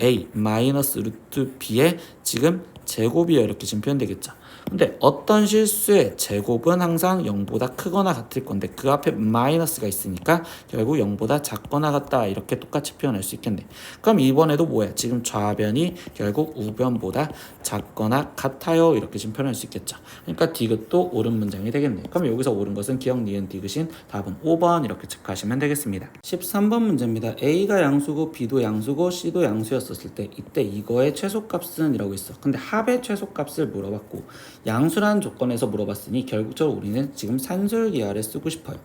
[SPEAKER 1] a 마이너스 루트 b에 지금 제곱이요 이렇게 지금 표현되겠죠. 근데 어떤 실수의 제곱은 항상 0보다 크거나 같을 건데 그 앞에 마이너스가 있으니까 결국 0보다 작거나 같다 이렇게 똑같이 표현할 수 있겠네. 그럼 이번에도 뭐야? 지금 좌변이 결국 우변보다 작거나 같아요 이렇게 지금 표현할 수 있겠죠. 그러니까 디귿도 옳은 문장이 되겠네. 그럼 여기서 옳은 것은 기억 니은 디귿인 답은 5번 이렇게 체크하시면 되겠습니다. 13번 문제입니다. A가 양수고 B도 양수고 C도 양수였었을 때 이때 이거의 최소값은 이라고 있어. 근데 합의 최소값을 물어봤고 양수라는 조건에서 물어봤으니 결국적으로 우리는 지금 산술기하를 쓰고 싶어요.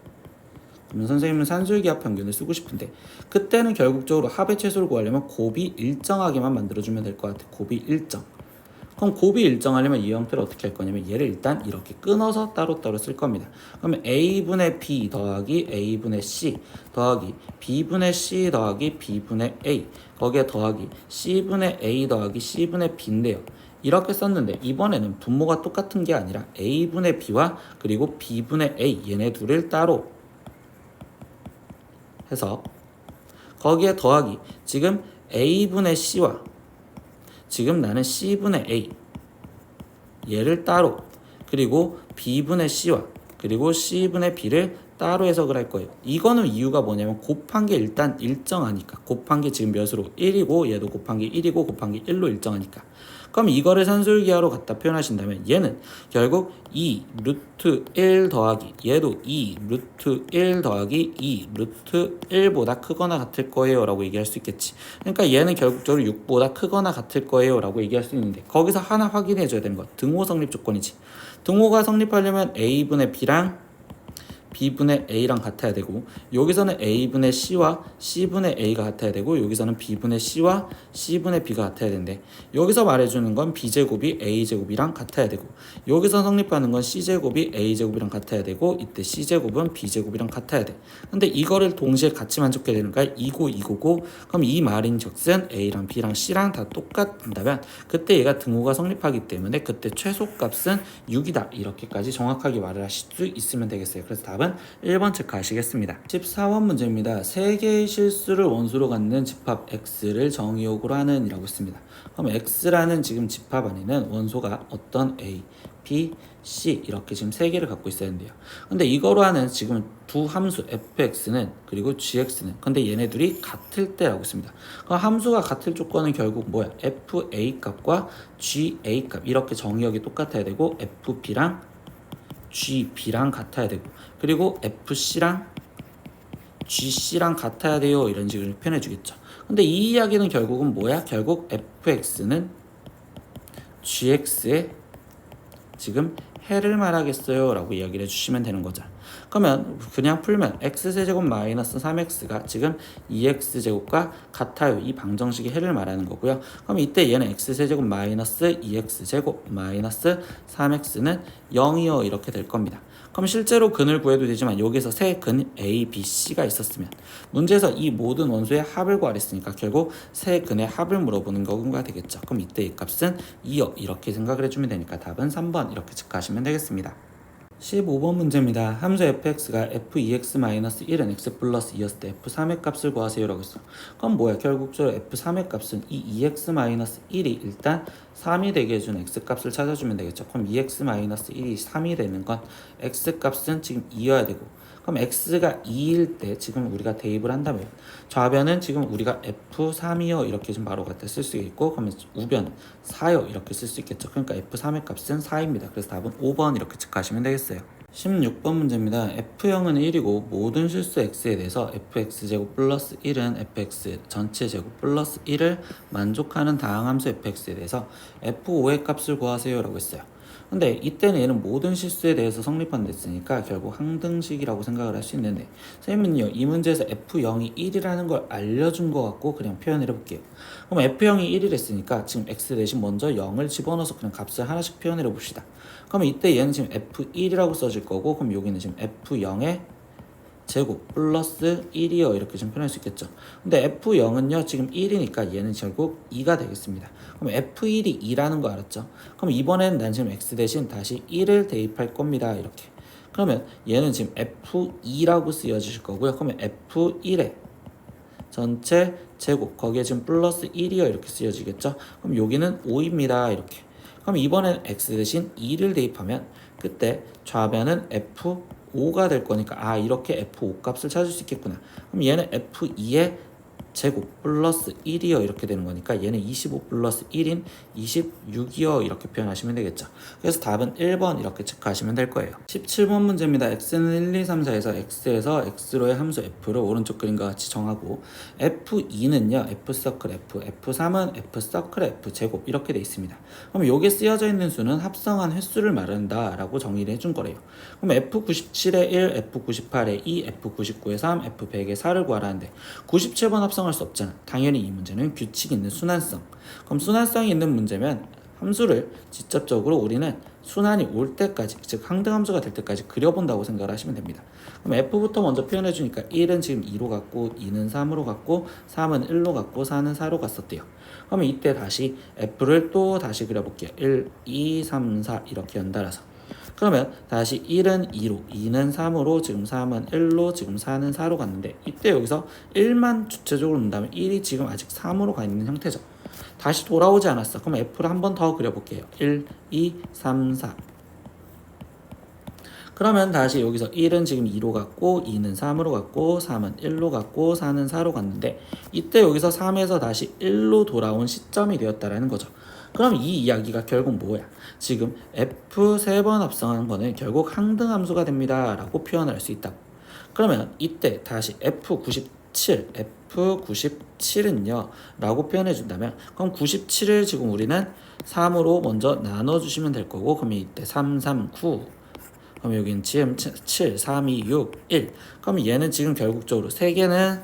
[SPEAKER 1] 그러면 선생님은 산술기하 평균을 쓰고 싶은데 그때는 결국적으로 합의 최소를 구하려면 곱이 일정하게만 만들어주면 될 것 같아. 곱이 일정. 그럼 곱이 일정하려면 이 형태를 어떻게 할 거냐면 얘를 일단 이렇게 끊어서 따로따로 쓸 겁니다. 그러면 a분의 b 더하기 a분의 c 더하기 b분의 c 더하기 b분의 a 거기에 더하기 c분의 a 더하기 c분의 b인데요. 이렇게 썼는데 이번에는 분모가 똑같은 게 아니라 a분의 b와 그리고 b분의 a 얘네 둘을 따로 해서 거기에 더하기 지금 a분의 c와 지금 나는 c분의 a 얘를 따로 그리고 b분의 c와 그리고 c분의 b를 따로 해석을 할 거예요. 이거는 이유가 뭐냐면 곱한 게 일단 일정하니까 곱한 게 지금 몇으로 1이고 얘도 곱한 게 1이고 곱한 게 1로 일정하니까 그럼 이거를 산술기하로 갖다 표현하신다면 얘는 결국 2 루트 1 더하기 얘도 2 루트 1 더하기 2 루트 1보다 크거나 같을 거예요 라고 얘기할 수 있겠지. 그러니까 얘는 결국적으로 6보다 크거나 같을 거예요 라고 얘기할 수 있는데 거기서 하나 확인해 줘야 되는 거 등호 성립 조건이지. 등호가 성립하려면 a분의 b랑 b분의 a랑 같아야 되고 여기서는 a분의 c와 c분의 a가 같아야 되고 여기서는 b분의 c와 c분의 b가 같아야 되는데 여기서 말해주는 건 b제곱이 a제곱이랑 같아야 되고 여기서 성립하는 건 c제곱이 a제곱이랑 같아야 되고 이때 c제곱은 b제곱이랑 같아야 돼. 근데 이거를 동시에 같이 만족해야 되는 거야. 이고고 그럼 이 말인즉슨 a랑 b랑 c랑 다 똑같다면 그때 얘가 등호가 성립하기 때문에 그때 최소값은 6이다 이렇게까지 정확하게 말을 하실 수 있으면 되겠어요. 그래서 답은 1번 체크하시겠습니다. 14번 문제입니다. 3개의 실수를 원수로 갖는 집합 x를 정의역으로 하는 이라고 했습니다. 그럼 x라는 지금 집합 안에는 원소가 어떤 a, b, c 이렇게 지금 3개를 갖고 있어야 된대요. 근데 이거로 하는 지금 두 함수 fx는 그리고 gx는 근데 얘네들이 같을 때라고 했습니다. 그럼 함수가 같을 조건은 결국 뭐야? fa 값과 ga 값 이렇게 정의역이 똑같아야 되고 fp랑 GB랑 같아야 되고 그리고 FC랑 GC랑 같아야 돼요 이런 식으로 표현해 주겠죠. 근데 이 이야기는 결국은 뭐야? 결국 FX는 GX의 지금 해를 말하겠어요 라고 이야기를 해주시면 되는 거죠. 그러면 그냥 풀면 x세제곱 마이너스 3x가 지금 2x제곱과 같아요. 이 방정식이 해를 말하는 거고요. 그럼 이때 얘는 x세제곱 마이너스 2x제곱 마이너스 3x는 0이요 이렇게 될 겁니다. 그럼 실제로 근을 구해도 되지만 여기서 세 근 A, B, C가 있었으면 문제에서 이 모든 원소의 합을 구하랬으니까 결국 세 근의 합을 물어보는 거가 되겠죠. 그럼 이때 이 값은 2요 이렇게 생각을 해주면 되니까 답은 3번 이렇게 체크하시면 되겠습니다. 15번 문제입니다. 함수 fx가 f2x-1은 x 플러스 2였을 때 f3의 값을 구하세요 라고 했어. 그럼 뭐야? 결국적으로 f3의 값은 이 2x-1이 일단 3이 되게 해준 x값을 찾아주면 되겠죠. 그럼 2x-1이 3이 되는 건 x값은 지금 2여야 되고, 그럼 x가 2일 때 지금 우리가 대입을 한다면 좌변은 지금 우리가 f3이요 이렇게 좀 바로 갖다 쓸 수 있고, 그러면 우변 4요 이렇게 쓸 수 있겠죠. 그러니까 f3의 값은 4입니다. 그래서 답은 5번 이렇게 체크하시면 되겠어요. 16번 문제입니다. f0은 1이고 모든 실수 x에 대해서 fx제곱 플러스 1은 fx 전체 제곱 플러스 1을 만족하는 다항함수 fx에 대해서 f5의 값을 구하세요 라고 했어요. 근데 이때는 얘는 모든 실수에 대해서 성립한 됐으니까 결국 항등식이라고 생각을 할 수 있는데, 선생님은요 이 문제에서 f0이 1이라는 걸 알려준 것 같고 그냥 표현을 해볼게요. 그럼 f0이 1이랬으니까 지금 x 대신 먼저 0을 집어넣어서 그냥 값을 하나씩 표현을 해봅시다. 그럼 이때 얘는 지금 f1이라고 써질 거고, 그럼 여기는 지금 f0의 제곱 플러스 1이요 이렇게 좀 표현할 수 있겠죠. 근데 f0은요 지금 1이니까 얘는 결국 2가 되겠습니다. 그럼 f1이 2라는 거 알았죠? 그럼 이번에는 난 지금 x 대신 다시 1을 대입할 겁니다. 이렇게. 그러면 얘는 지금 f2라고 쓰여질 거고요. 그러면 f1의 전체 제곱 거기에 지금 플러스 1이요 이렇게 쓰여지겠죠. 그럼 여기는 5입니다. 이렇게. 그럼 이번엔 x 대신 2를 대입하면 그때 좌변은 f5가 될 거니까 이렇게 f5 값을 찾을 수 있겠구나. 그럼 얘는 f2의 제곱 플러스 1이요 이렇게 되는 거니까 얘는 25 플러스 1인 26이요 이렇게 표현하시면 되겠죠. 그래서 답은 1번 이렇게 체크하시면 될 거예요. 17번 문제입니다. x는 1, 2, 3, 4에서 x에서 x로의 함수 f를 오른쪽 그림과 같이 정하고 f2는요 f 서클 f, f3은 f 서클 f 제곱 이렇게 돼 있습니다. 그럼 여기에 쓰여져 있는 수는 합성한 횟수를 말한다 라고 정의를 해준 거래요. 그럼 f97에 1, f98에 2, f99에 3, f100에 4를 구하라는데 97번 합성 할 수 없잖아. 당연히 이 문제는 규칙이 있는 순환성. 그럼 순환성이 있는 문제면 함수를 직접적으로 우리는 순환이 올 때까지, 즉 항등함수가 될 때까지 그려본다고 생각을 하시면 됩니다. 그럼 f부터 먼저 표현해 주니까 1은 지금 2로 갔고 2는 3으로 갔고 3은 1로 갔고 4는 4로 갔었대요. 그러면 이때 다시 f를 또 다시 그려볼게요. 1, 2, 3, 4 이렇게 연달아서. 그러면 다시 1은 2로, 2는 3으로, 지금 3은 1로, 지금 4는 4로 갔는데 이때 여기서 1만 주체적으로 논다면 1이 지금 아직 3으로 가 있는 형태죠. 다시 돌아오지 않았어. 그럼 F를 한 번 더 그려볼게요. 1, 2, 3, 4. 그러면 다시 여기서 1은 지금 2로 갔고 2는 3으로 갔고 3은 1로 갔고 4는 4로 갔는데 이때 여기서 3에서 다시 1로 돌아온 시점이 되었다라는 거죠. 그럼 이 이야기가 결국 뭐야? 지금 F 3번 합성한 거는 결국 항등함수가 됩니다 라고 표현할 수 있다. 그러면 이때 다시 F97은요 라고 표현해 준다면 그럼 97을 지금 우리는 3으로 먼저 나눠주시면 될 거고, 그럼 이때 3, 3, 9 그럼 여기는 지금 7, 3, 2, 6, 1 그럼 얘는 지금 결국적으로 3개는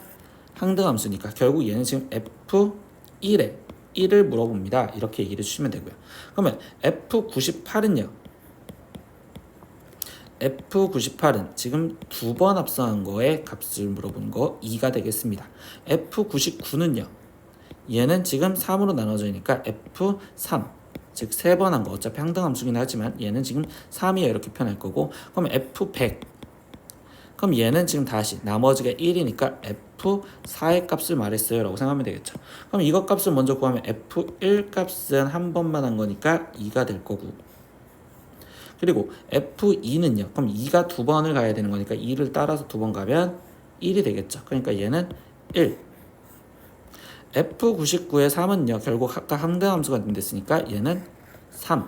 [SPEAKER 1] 항등함수니까 결국 얘는 지금 F1에 1을 물어봅니다. 이렇게 얘기를 해주시면 되고요. 그러면 F98은요. F98은 지금 2번 합성한 거에 값을 물어본 거 2가 되겠습니다. F99는요. 얘는 지금 3으로 나눠져 있으니까 F3 즉 3번 한 거 어차피 항등함수긴 하지만 얘는 지금 3이에요 이렇게 표현할 거고, 그럼 F100 그럼 얘는 지금 다시 나머지가 1이니까 F4의 값을 말했어요 라고 생각하면 되겠죠. 그럼 이것 값을 먼저 구하면 F1 값은 한 번만 한 거니까 2가 될 거고, 그리고 F2는요 그럼 2가 2번을 가야 되는 거니까 2를 따라서 2번 가면 1이 되겠죠. 그러니까 얘는 1. F99의 3은요 결국 아까 항등함수가 됐으니까 얘는 3.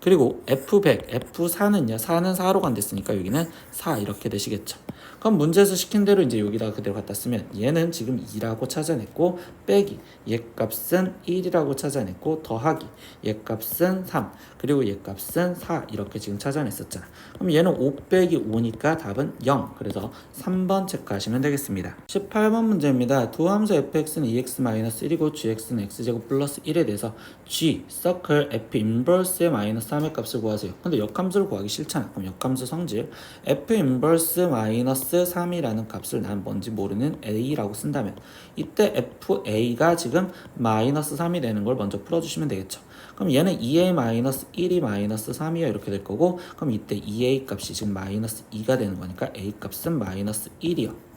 [SPEAKER 1] 그리고 F100, F4는요. 4는 4로 간댔으니까 여기는 4 이렇게 되시겠죠. 그럼 문제에서 시킨 대로 이제 여기다가 그대로 갖다 쓰면 얘는 지금 2라고 찾아냈고 빼기 얘 값은 1이라고 찾아냈고 더하기 얘 값은 3 그리고 얘 값은 4 이렇게 지금 찾아냈었잖아. 그럼 얘는 5 빼기 5니까 답은 0. 그래서 3번 체크하시면 되겠습니다. 18번 문제입니다. 두 함수 fx는 2x-1이고 gx는 x제곱 플러스 1에 대해서 g, 서클, f 인버스의 마이너스 3의 값을 구하세요. 근데 역함수를 구하기 싫잖아. 그럼 역함수 성질 f 인버스 마이너스 3이라는 값을 난 뭔지 모르는 a라고 쓴다면 이때 fa가 지금 마이너스 3이 되는 걸 먼저 풀어주시면 되겠죠. 그럼 얘는 2a 마이너스 1이 마이너스 3이요 이렇게 될 거고 그럼 이때 2a 값이 지금 마이너스 2가 되는 거니까 a 값은 마이너스 1이요.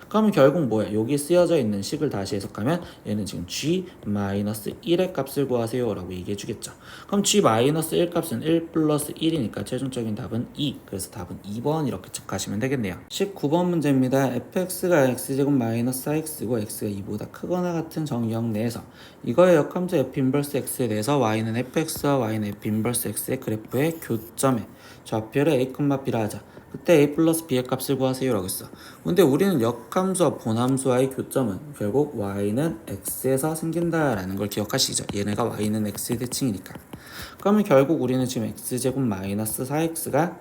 [SPEAKER 1] 그러면 결국 뭐야? 여기 쓰여져 있는 식을 다시 해석하면 얘는 지금 g-1의 값을 구하세요 라고 얘기해 주겠죠. 그럼 g-1 값은 1 플러스 1이니까 최종적인 답은 2. 그래서 답은 2번 이렇게 체크하시면 되겠네요. 19번 문제입니다. fx가 x제곱 마이너스 4x고 x가 2보다 크거나 같은 정의역 내에서 이거의 역함수 f 인버스 x에 대해서 y는 fx와 y는 f 인버스 x의 그래프의 교점에 좌표를 a, b라 하자. 그때 a 플러스 b의 값을 구하세요 라고 했어. 근데 우리는 역함수와 본함수와의 교점은 결국 y는 x에서 생긴다라는 걸 기억하시죠. 얘네가 y는 x의 대칭이니까. 그러면 결국 우리는 지금 x제곱 마이너스 4x가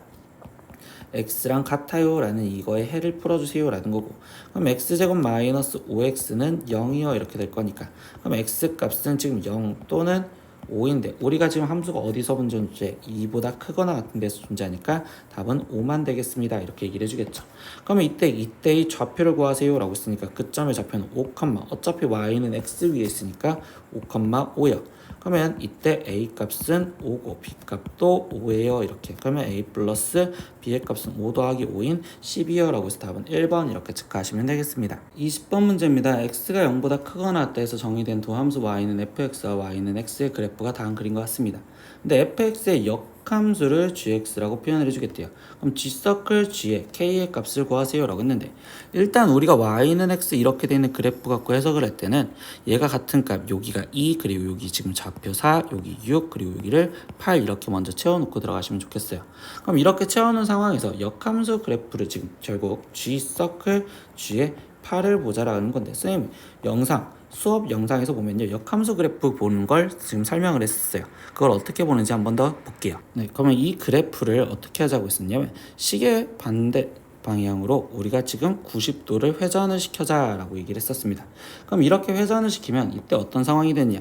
[SPEAKER 1] x랑 같아요 라는 이거의 해를 풀어주세요 라는 거고 그럼 x제곱 마이너스 5x는 0이요 이렇게 될 거니까 그럼 x 값은 지금 0 또는 5인데 우리가 지금 함수가 어디서 존재? 2보다 크거나 같은 데서 존재하니까 답은 5만 되겠습니다. 이렇게 얘기를 해주겠죠. 그러면 이때의 좌표를 구하세요 라고 했으니까 그 점의 좌표는 5, 어차피 y는 x 위에 있으니까 5, 5요. 그러면 이때 a 값은 5고 b 값도 5예요 이렇게. 그러면 a 플러스 b의 값은 5 더하기 5인 12요 라고 해서 답은 1번 이렇게 체크하시면 되겠습니다. 20번 문제입니다. x가 0보다 크거나 같다 해서 정의된 두 함수 y는 fx와 y는 x의 그래프가 다음 그림과 같습니다. 근데 fx의 역함수를 gx라고 표현을 해주겠대요. 그럼 g서클 g의 k의 값을 구하세요 라고 했는데 일단 우리가 y는 x 이렇게 되는 그래프 갖고 해석을 할 때는 얘가 같은 값 여기가 2 그리고 여기 지금 좌표 4 여기 6 그리고 여기를 8 이렇게 먼저 채워놓고 들어가시면 좋겠어요. 그럼 이렇게 채워놓은 상황에서 역함수 그래프를 지금 결국 g서클 g의 8을 보자라는 건데 선생님 수업 영상에서 보면요 역함수 그래프 보는 걸 지금 설명을 했었어요. 그걸 어떻게 보는지 한번 더 볼게요. 네, 그러면 이 그래프를 어떻게 하자고 했었냐면 시계 반대 방향으로 우리가 지금 90도를 회전을 시켜자라고 얘기를 했었습니다. 그럼 이렇게 회전을 시키면 이때 어떤 상황이 되냐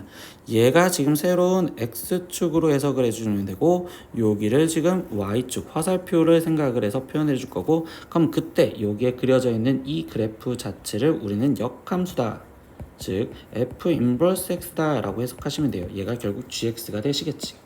[SPEAKER 1] 얘가 지금 새로운 X축으로 해석을 해주면 되고 여기를 지금 Y축 화살표를 생각을 해서 표현해 줄 거고 그럼 그때 여기에 그려져 있는 이 그래프 자체를 우리는 역함수다 즉 f 인버스 x다 라고 해석하시면 돼요. 얘가 결국 gx가 되시겠지.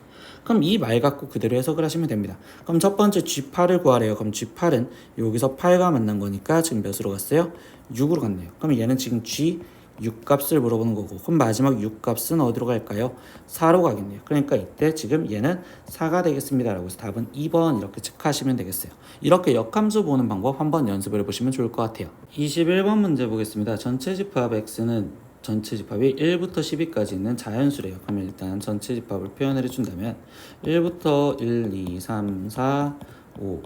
[SPEAKER 1] 그럼 이 말 갖고 그대로 해석을 하시면 됩니다. 그럼 첫 번째 g8을 구하래요. 그럼 g8은 여기서 8과 만난 거니까 지금 몇으로 갔어요? 6으로 갔네요. 그럼 얘는 지금 g 6값을 물어보는 거고 그럼 마지막 6값은 어디로 갈까요? 4로 가겠네요. 그러니까 이때 지금 얘는 4가 되겠습니다 라고 해서 답은 2번 이렇게 체크하시면 되겠어요. 이렇게 역함수 보는 방법 한번 연습을 해보시면 좋을 것 같아요. 21번 문제 보겠습니다. 전체 집합 x는 전체 집합이 1부터 12까지 있는 자연수래요. 그러면 일단 전체 집합을 표현을 해준다면 1부터 1, 2, 3, 4, 5,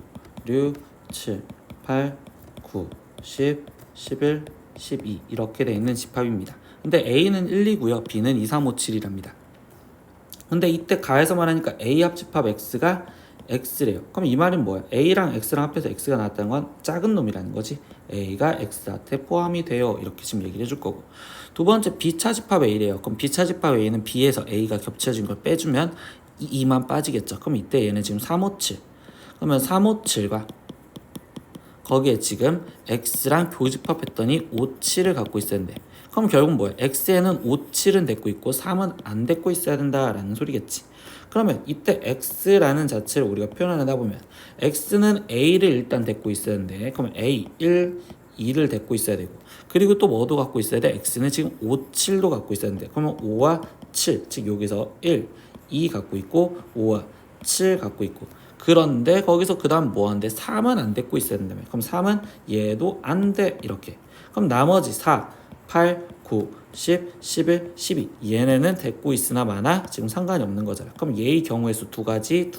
[SPEAKER 1] 6, 7, 8, 9, 10, 11, 12 이렇게 되어 있는 집합입니다. 근데 A는 1, 2고요. B는 2, 3, 5, 7이랍니다. 근데 이때 가해서 말하니까 A 합집합 X가 X래요. 그럼 이 말은 뭐야? A랑 X랑 합해서 X가 나왔다는 건 작은 놈이라는 거지. A가 X한테 포함이 돼요. 이렇게 지금 얘기를 해줄 거고. 두 번째 B차집합 A래요. 그럼 B차집합 A는 B에서 A가 겹쳐진 걸 빼주면 2만 빠지겠죠. 그럼 이때 얘는 지금 3, 5, 7. 그러면 3, 5, 7과 거기에 지금 X랑 교집합했더니 5, 7을 갖고 있어야 된대. 그럼 결국 뭐야? X에는 5, 7은 데리고 있고 3은 안 데리고 있어야 된다라는 소리겠지. 그러면 이때 X라는 자체를 우리가 표현하다 보면 X는 A를 일단 데리고 있어야 되는데 그러면 A, 1, 2를 데리고 있어야 되고 그리고 또 뭐도 갖고 있어야 돼? X는 지금 5, 7도 갖고 있어야 되는데 그러면 5와 7, 즉 여기서 1, 2 갖고 있고 5와 7 갖고 있고 그런데 거기서 그 다음 뭐 하는데 3은 안 데리고 있어야 된다며. 그럼 3은 얘도 안 돼 이렇게. 그럼 나머지 4, 8, 9, 10, 11, 12 얘네는 됐고 있으나 마나 지금 상관이 없는 거잖아. 그럼 얘의 경우의 수 두 가지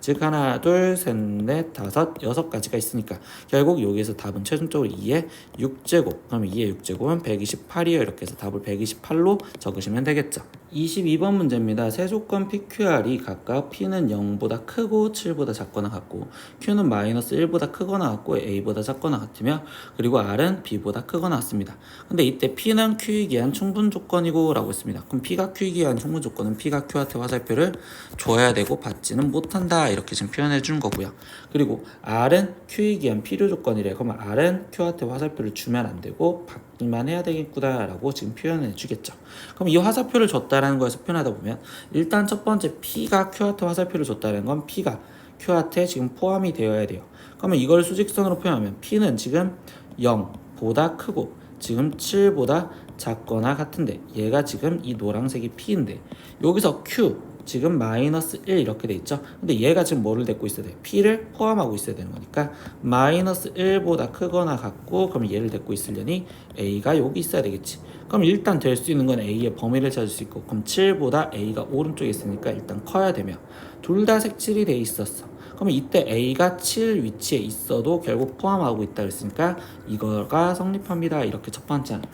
[SPEAKER 1] 즉 하나 둘 셋 넷 다섯 여섯 가지가 있으니까 결국 여기에서 답은 최종적으로 2의 6제곱 그럼 2의 6제곱은 128이에요. 이렇게 해서 답을 128로 적으시면 되겠죠. 22번 문제입니다. 세 조건 PQR이 각각 P는 0보다 크고 7보다 작거나 같고 Q는 마이너스 1보다 크거나 같고 A보다 작거나 같으며 그리고 R은 B보다 크거나 같습니다. 근데 이때 P는 Q이기 위한 충분 조건이고 라고 했습니다. 그럼 P가 Q이기 위한 충분 조건은 P가 Q한테 화살표를 줘야 되고 받지는 못한다 이렇게 지금 표현해 준 거고요. 그리고 R은 Q이기 위한 필요 조건이래. 그러면 R은 Q한테 화살표를 주면 안 되고 받기만 해야 되겠구나 라고 지금 표현해 주겠죠. 그럼 이 화살표를 줬다라는 거에서 표현하다 보면 일단 첫 번째 P가 Q한테 화살표를 줬다는 건 P가 Q한테 지금 포함이 되어야 돼요. 그러면 이걸 수직선으로 표현하면 P는 지금 0보다 크고 지금 7보다 작거나 같은데 얘가 지금 이 노란색이 P인데 여기서 Q 지금 마이너스 1 이렇게 돼 있죠. 근데 얘가 지금 뭐를 댔고 있어야 돼? P를 포함하고 있어야 되는 거니까 마이너스 1보다 크거나 같고 그럼 얘를 댔고 있으려니 A가 여기 있어야 되겠지. 그럼 일단 될 수 있는 건 A의 범위를 찾을 수 있고 그럼 7보다 A가 오른쪽에 있으니까 일단 커야 되며 둘 다 색칠이 돼 있었어. 그러면 이때 A가 7 위치에 있어도 결국 포함하고 있다 그랬으니까 이거가 성립합니다. 이렇게 첫 번째는.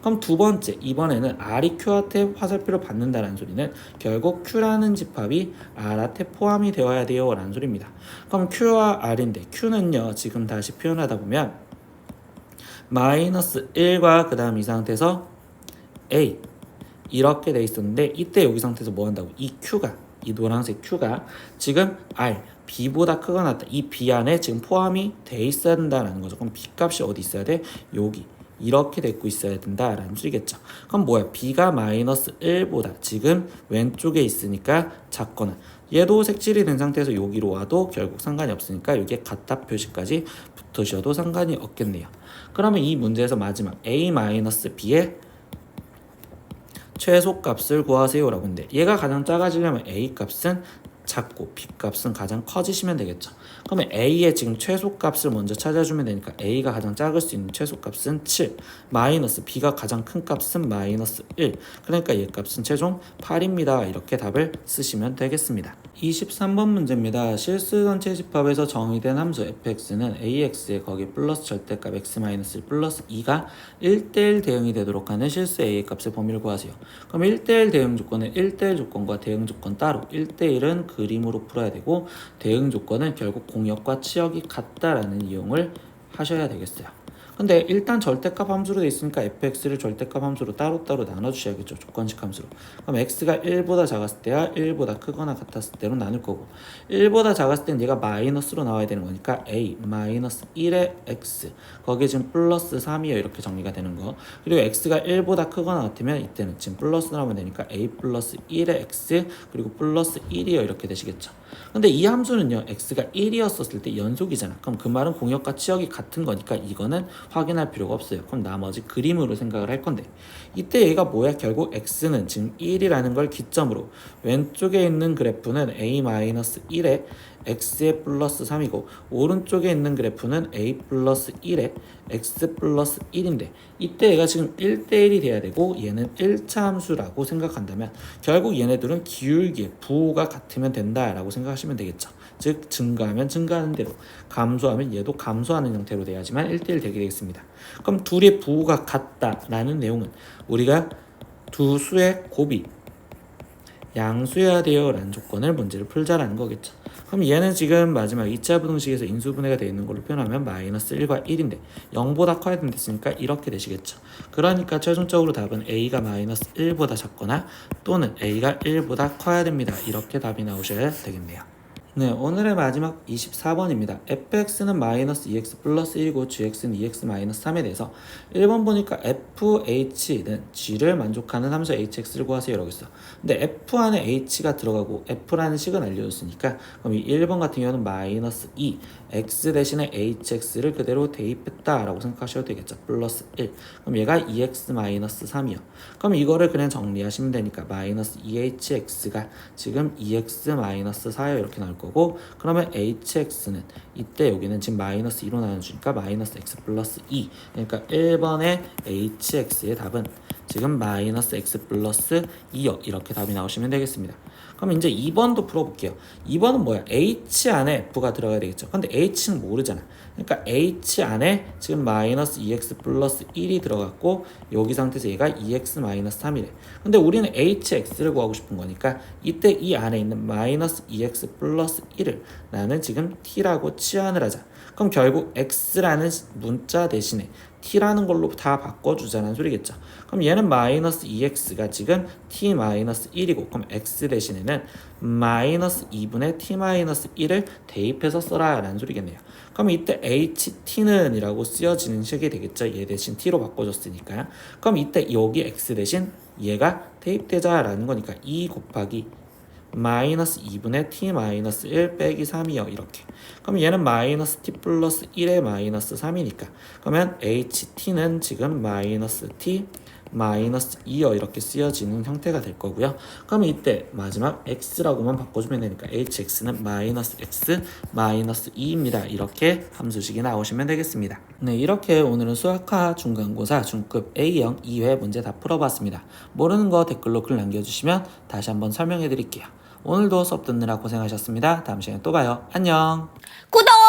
[SPEAKER 1] 그럼 두 번째, 이번에는 R이 Q한테 화살표를 받는다는 소리는 결국 Q라는 집합이 R한테 포함이 되어야 돼요 라는 소리입니다. 그럼 Q와 R인데 Q는요 지금 다시 표현하다 보면 마이너스 1과 그 다음 이 상태에서 A 이렇게 돼 있었는데 이때 여기 상태에서 뭐 한다고? 이 Q가 이 노란색 Q가 지금 R B보다 크거나 같다. 이 B 안에 지금 포함이 돼 있어야 된다는 거죠. 그럼 B 값이 어디 있어야 돼? 여기 이렇게 됐고 있어야 된다라는 소리겠죠. 그럼 뭐야? B가 마이너스 1보다 지금 왼쪽에 있으니까 작거나 얘도 색칠이 된 상태에서 여기로 와도 결국 상관이 없으니까 여기에 같다 표시까지 붙으셔도 상관이 없겠네요. 그러면 이 문제에서 마지막 A-B의 최소값을 구하세요 라고 했는데 얘가 가장 작아지려면 A값은 작고 B값은 가장 커지시면 되겠죠. 그러면 A의 지금 최소값을 먼저 찾아주면 되니까 A가 가장 작을 수 있는 최소값은 7 마이너스 B가 가장 큰 값은 마이너스 1 그러니까 얘 값은 최종 8입니다. 이렇게 답을 쓰시면 되겠습니다. 23번 문제입니다. 실수 전체 집합에서 정의된 함수 fx는 ax에 거기 플러스 절대값 x-1 플러스 2가 1대1 대응이 되도록 하는 실수 a의 값의 범위를 구하세요. 그럼 1대1 대응 조건은 1대1 조건과 대응 조건 따로 1대1은 그림으로 풀어야 되고 대응 조건은 결국 공역과 치역이 같다라는 이용을 하셔야 되겠어요. 근데 일단 절대값 함수로 돼 있으니까 fx를 절대값 함수로 따로따로 나눠주셔야겠죠. 조건식 함수로. 그럼 x가 1보다 작았을 때와 1보다 크거나 같았을 때로 나눌 거고 1보다 작았을 때는 얘가 마이너스로 나와야 되는 거니까 a 마이너스 1의 x 거기에 지금 플러스 3이요 이렇게 정리가 되는 거. 그리고 x가 1보다 크거나 같으면 이때는 지금 플러스로 하면 되니까 a 플러스 1의 x 그리고 플러스 1이요 이렇게 되시겠죠. 근데 이 함수는요 x가 1이었을 때 연속이잖아. 그럼 그 말은 공역과 치역이 같은 거니까 이거는 확인할 필요가 없어요. 그럼 나머지 그림으로 생각을 할 건데 이때 얘가 뭐야? 결국 x는 지금 1이라는 걸 기점으로 왼쪽에 있는 그래프는 a-1에 x에 플러스 3이고 오른쪽에 있는 그래프는 a 플러스 1에 x 플러스 1인데 이때 얘가 지금 1대1이 돼야 되고 얘는 1차 함수라고 생각한다면 결국 얘네들은 기울기의 부호가 같으면 된다라고 생각하시면 되겠죠. 즉 증가하면 증가하는 대로 감소하면 얘도 감소하는 형태로 돼야지만 1대1 되게 되겠습니다. 그럼 둘의 부호가 같다라는 내용은 우리가 두 수의 곱이 양수해야 돼요 라는 조건을 문제를 풀자라는 거겠죠. 그럼 얘는 지금 마지막 2차 부등식에서 인수분해가 되어 있는 걸로 표현하면 마이너스 1과 1인데 0보다 커야 된댔으니까 이렇게 되시겠죠. 그러니까 최종적으로 답은 a가 마이너스 1보다 작거나 또는 a가 1보다 커야 됩니다. 이렇게 답이 나오셔야 되겠네요. 네, 오늘의 마지막 24번입니다. fx는 마이너스 2x 플러스 1이고 gx는 2x 마이너스 3에 대해서 1번 보니까 fh는 g를 만족하는 함수 hx를 구하세요 라고 했어. 근데 f 안에 h가 들어가고 f라는 식은 알려줬으니까 그럼 이 1번 같은 경우는 마이너스 2 x 대신에 hx를 그대로 대입했다 라고 생각하셔도 되겠죠. 플러스 1 그럼 얘가 2x 마이너스 3이요. 그럼 이거를 그냥 정리하시면 되니까 마이너스 2hx가 지금 2x 마이너스 4요 이렇게 나올 거고 거고, 그러면 hx는 이때 여기는 지금 마이너스 2로 나눠주니까 마이너스 x 플러스 2. 그러니까 1번의 hx의 답은 지금 마이너스 x 플러스 2요. 이렇게 답이 나오시면 되겠습니다. 그럼 이제 2번도 풀어볼게요. 2번은 뭐야? h 안에 f가 들어가야 되겠죠. 근데 h는 모르잖아. 그러니까 h 안에 지금 마이너스 2x 플러스 1이 들어갔고, 여기 상태에서 얘가 2x 마이너스 3이래. 근데 우리는 hx를 구하고 싶은 거니까 이때 이 안에 있는 마이너스 2x 플러스 1을 나는 지금 t라고 치환을 하자. 그럼 결국 x라는 문자 대신에 t라는 걸로 다 바꿔주자는 소리겠죠. 그럼 얘는 마이너스 2x가 지금 t 마이너스 1이고, 그럼 x 대신에는 마이너스 2분의 t 마이너스 1을 대입해서 써라 라는 소리겠네요. 그럼 이때 ht는 이라고 쓰여지는 식이 되겠죠. 얘 대신 t로 바꿔줬으니까. 그럼 이때 여기 x 대신 얘가 대입되자 라는 거니까 2 곱하기 마이너스 2분의 t 마이너스 1 빼기 3이요. 이렇게. 그럼 얘는 마이너스 t 플러스 1의 마이너스 3이니까 그러면 ht는 지금 마이너스 t 마이너스 2요. 이렇게 쓰여지는 형태가 될 거고요. 그럼 이때 마지막 x라고만 바꿔주면 되니까 hx는 마이너스 x 마이너스 2입니다. 이렇게 함수식이 나오시면 되겠습니다. 네, 이렇게 오늘은 수학화 중간고사 중급 A형 2회 문제 다 풀어봤습니다. 모르는 거 댓글로 글 남겨주시면 다시 한번 설명해 드릴게요. 오늘도 수업 듣느라 고생하셨습니다. 다음 시간에 또 봐요. 안녕.
[SPEAKER 2] 구독!